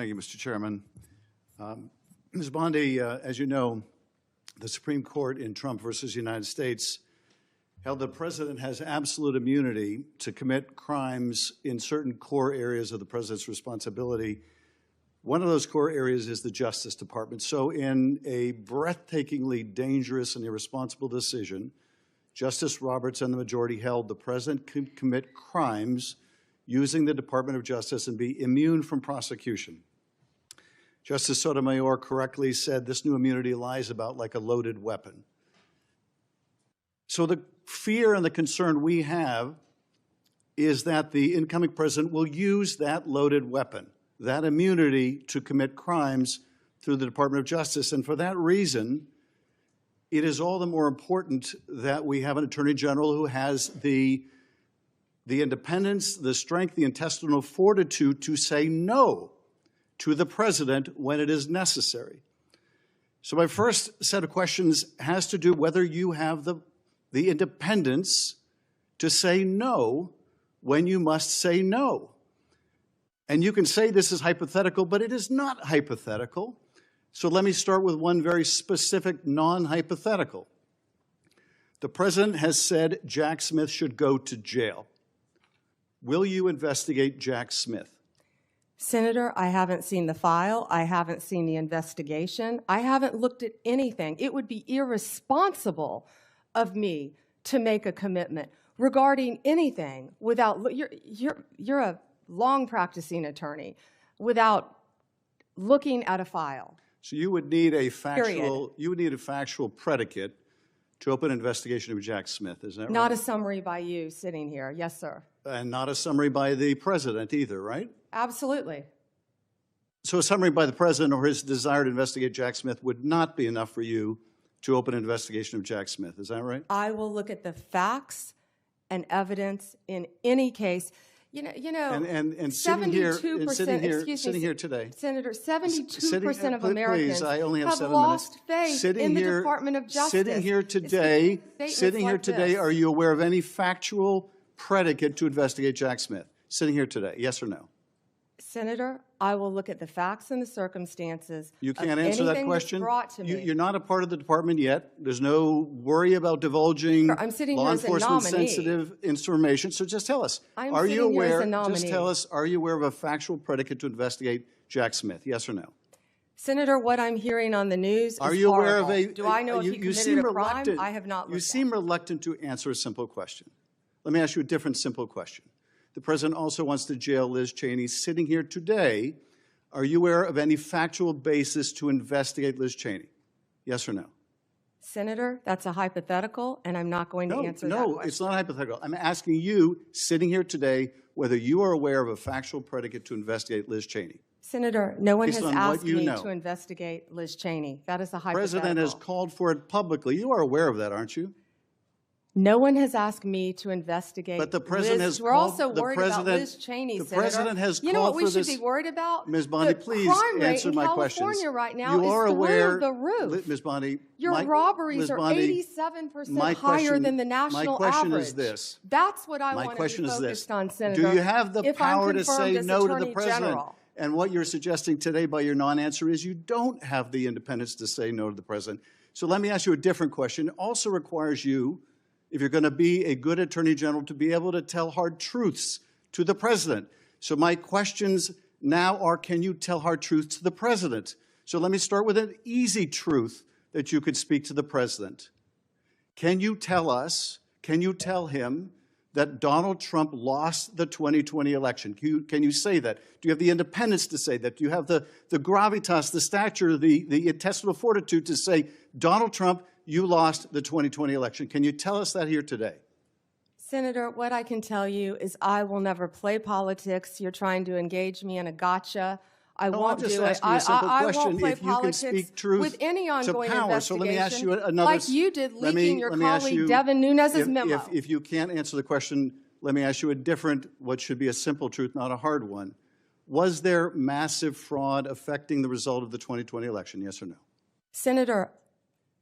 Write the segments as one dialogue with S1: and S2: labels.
S1: Thank you, Mr. Chairman. Ms. Bondi, as you know, the Supreme Court in Trump versus United States held the president has absolute immunity to commit crimes in certain core areas of the president's responsibility. One of those core areas is the Justice Department. So in a breathtakingly dangerous and irresponsible decision, Justice Roberts and the majority held the president could commit crimes using the Department of Justice and be immune from prosecution. Justice Sotomayor correctly said this new immunity lies about like a loaded weapon. So the fear and the concern we have is that the incoming president will use that loaded weapon, that immunity, to commit crimes through the Department of Justice. And for that reason, it is all the more important that we have an Attorney General who has the independence, the strength, the intestinal fortitude to say no to the president when it is necessary. So my first set of questions has to do whether you have the independence to say no when you must say no. And you can say this is hypothetical, but it is not hypothetical. So let me start with one very specific non-hypothetical. The president has said Jack Smith should go to jail. Will you investigate Jack Smith?
S2: Senator, I haven't seen the file. I haven't seen the investigation. I haven't looked at anything. It would be irresponsible of me to make a commitment regarding anything without, you're a long practicing attorney, without looking at a file.
S1: So you would need a factual predicate to open an investigation of Jack Smith, is that right?
S2: Not a summary by you sitting here. Yes, sir.
S1: And not a summary by the president either, right?
S2: Absolutely.
S1: So a summary by the president or his desire to investigate Jack Smith would not be enough for you to open an investigation of Jack Smith, is that right?
S2: I will look at the facts and evidence in any case. You know,
S1: and sitting here today,
S2: Senator, 72% of Americans have lost faith in the Department of Justice.
S1: Sitting here today, are you aware of any factual predicate to investigate Jack Smith? Sitting here today, yes or no?
S2: Senator, I will look at the facts and the circumstances.
S1: You can't answer that question. You're not a part of the department yet. There's no worry about divulging law enforcement sensitive information. So just tell us, are you aware? Just tell us, are you aware of a factual predicate to investigate Jack Smith? Yes or no?
S2: Senator, what I'm hearing on the news is
S1: horrible. Are you aware of a?
S2: Do I know if he committed a crime? I have not looked at it.
S1: You seem reluctant to answer a simple question. Let me ask you a different simple question. The president also wants to jail Liz Cheney. Sitting here today, are you aware of any factual basis to investigate Liz Cheney? Yes or no?
S2: Senator, that's a hypothetical, and I'm not going to answer that question.
S1: No, it's not hypothetical. I'm asking you, sitting here today, whether you are aware of a factual predicate to investigate Liz Cheney.
S2: Senator, no one has asked me to investigate Liz Cheney. That is a hypothetical.
S1: The president has called for it publicly. You are aware of that, aren't you?
S2: No one has asked me to investigate
S1: but the president
S2: Liz.
S1: Has
S2: We're
S1: called,
S2: also worried about Liz Cheney,
S1: Senator. The president has
S2: you know what we should be worried about?
S1: Ms. Bondi, please answer my questions.
S2: California right now
S1: you are
S2: is
S1: aware,
S2: through the roof.
S1: Ms. Bondi,
S2: your robberies are 87% higher than the national average.
S1: My question is this.
S2: That's what I want to be focused on, Senator.
S1: Do you have the power to say no to the president? And what you're suggesting today by your non-answer is you don't have the independence to say no to the president. So let me ask you a different question. It also requires you, if you're going to be a good attorney general, to be able to tell hard truths to the president. So my questions now are, can you tell hard truths to the president? So let me start with an easy truth that you could speak to the president. Can you tell us, can you tell him that Donald Trump lost the 2020 election? Can you say that? Do you have the independence to say that? Do you have the gravitas, the stature, the intestinal fortitude to say, Donald Trump, you lost the 2020 election? Can you tell us that here today?
S2: Senator, what I can tell you is I will never play politics. You're trying to engage me in a gotcha. I won't do it. I won't play politics with any ongoing investigation,
S1: so let me ask you another,
S2: like you did leaking your colleague Devin Nunes's memo.
S1: If you can't answer the question, let me ask you a different, what should be a simple truth, not a hard one. Was there massive fraud affecting the result of the 2020 election, yes or no?
S2: Senator,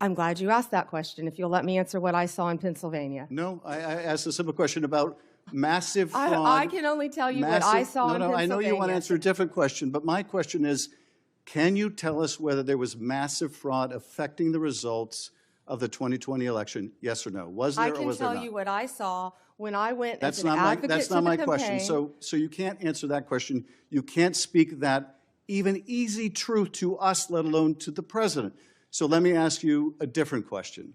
S2: I'm glad you asked that question, if you'll let me answer what I saw in Pennsylvania.
S1: No, I asked a simple question about massive fraud.
S2: I can only tell you what I saw in
S1: No, I know you want to
S2: Pennsylvania.
S1: answer a different question, but my question is, can you tell us whether there was massive fraud affecting the results of the 2020 election? Yes or no? Was there
S2: I
S1: or
S2: can
S1: was there
S2: tell
S1: not?
S2: you what I saw when I went as
S1: That's
S2: an
S1: not my,
S2: advocate
S1: that's
S2: to
S1: not
S2: the
S1: my
S2: campaign.
S1: question. So you can't answer that question. You can't speak that even easy truth to us, let alone to the president. So let me ask you a different question.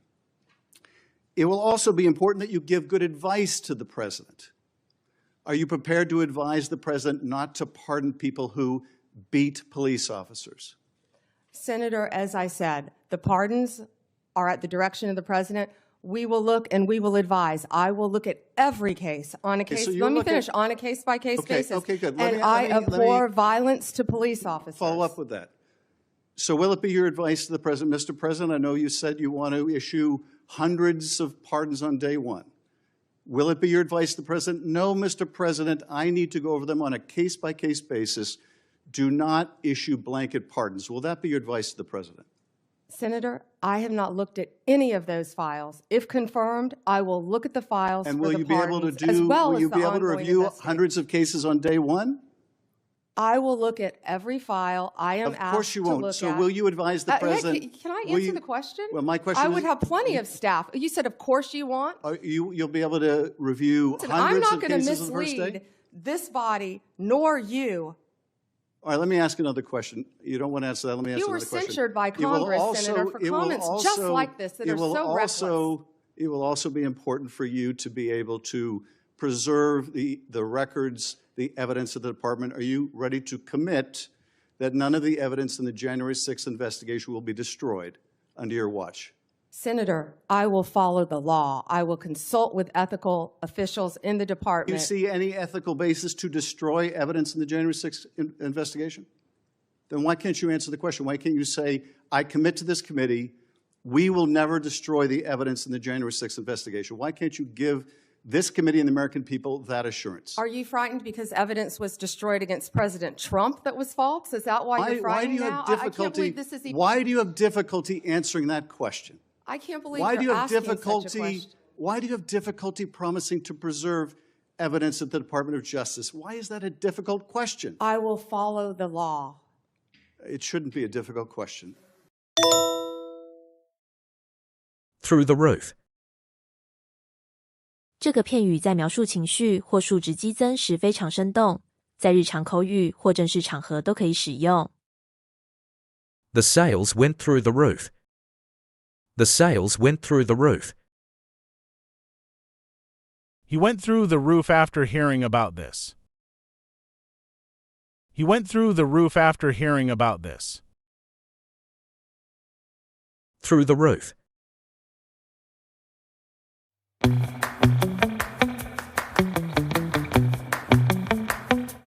S1: It will also be important that you give good advice to the president. Are you prepared to advise the president not to pardon people who beat police officers?
S2: Senator, as I said, the pardons are at the direction of the president. We will look and we will advise. I will look at every case on a case.
S1: so you
S2: Let me
S1: look
S2: finish
S1: at-
S2: on a case-by-case
S1: Okay,
S2: basis.
S1: okay, good.
S2: And I abhor violence to police officers.
S1: Follow up with that. So will it be your advice to the president, Mr. President, I know you said you want to issue hundreds of pardons on day one. Will it be your advice to the president? No, Mr. President, I need to go over them on a case-by-case basis. Do not issue blanket pardons. Will that be your advice to the president?
S2: Senator, I have not looked at any of those files. If confirmed, I will look at the files
S1: And
S2: for
S1: will
S2: the
S1: you be able to
S2: pardons, as well
S1: will
S2: as
S1: you
S2: the
S1: be able to
S2: ongoing
S1: review
S2: investigation.
S1: hundreds of cases on day one?
S2: I will look at every file I am
S1: Of course
S2: asked
S1: you
S2: to
S1: won't.
S2: look
S1: So
S2: at.
S1: will you advise the
S2: Hey,
S1: president?
S2: can I
S1: will
S2: answer
S1: you-
S2: the question?
S1: Well, my question
S2: I would
S1: is-
S2: have plenty of staff. You said, of course you want.
S1: You'll be able to review
S2: Listen, I'm
S1: hundreds
S2: not
S1: of
S2: going to
S1: cases on the first
S2: mislead
S1: day?
S2: this body nor you.
S1: All right, let me ask another question. You don't want to answer that. Let me ask
S2: You were
S1: another question.
S2: censured by
S1: It will
S2: Congress, Senator, for
S1: it will
S2: comments just like this that
S1: it
S2: are
S1: will
S2: so reckless.
S1: It will also be important for you to be able to preserve the records, the evidence of the department. Are you ready to commit that none of the evidence in the January 6th investigation will be destroyed under your watch?
S2: Senator, I will follow the law. I will consult with ethical officials in the
S1: Do you
S2: department.
S1: see any ethical basis to destroy evidence in the January 6th investigation? Then why can't you answer the question? Why can't you say, I commit to this committee, we will never destroy the evidence in the January 6th investigation? Why can't you give this committee and the American people that assurance?
S2: Are you frightened because evidence was destroyed against President Trump that was false? Is that why you're frightened now? I can't believe this is even...
S1: Why do you have difficulty answering that question?
S2: I can't believe
S1: Why do you
S2: you're
S1: have
S2: asking such a
S1: difficulty?
S2: question.
S1: Why do you have difficulty promising to preserve evidence at the Department of Justice? Why is that a difficult question?
S2: I will follow the law.
S1: It shouldn't be a difficult question.
S3: Through the roof.
S4: 这个片语在描述情绪或数值激增时非常生动，在日常口语或正式场合都可以使用。
S3: The sales went through the roof. The sales went through the roof.
S5: He went through the roof after hearing about this. He went through the roof after hearing about this.
S3: Through the roof.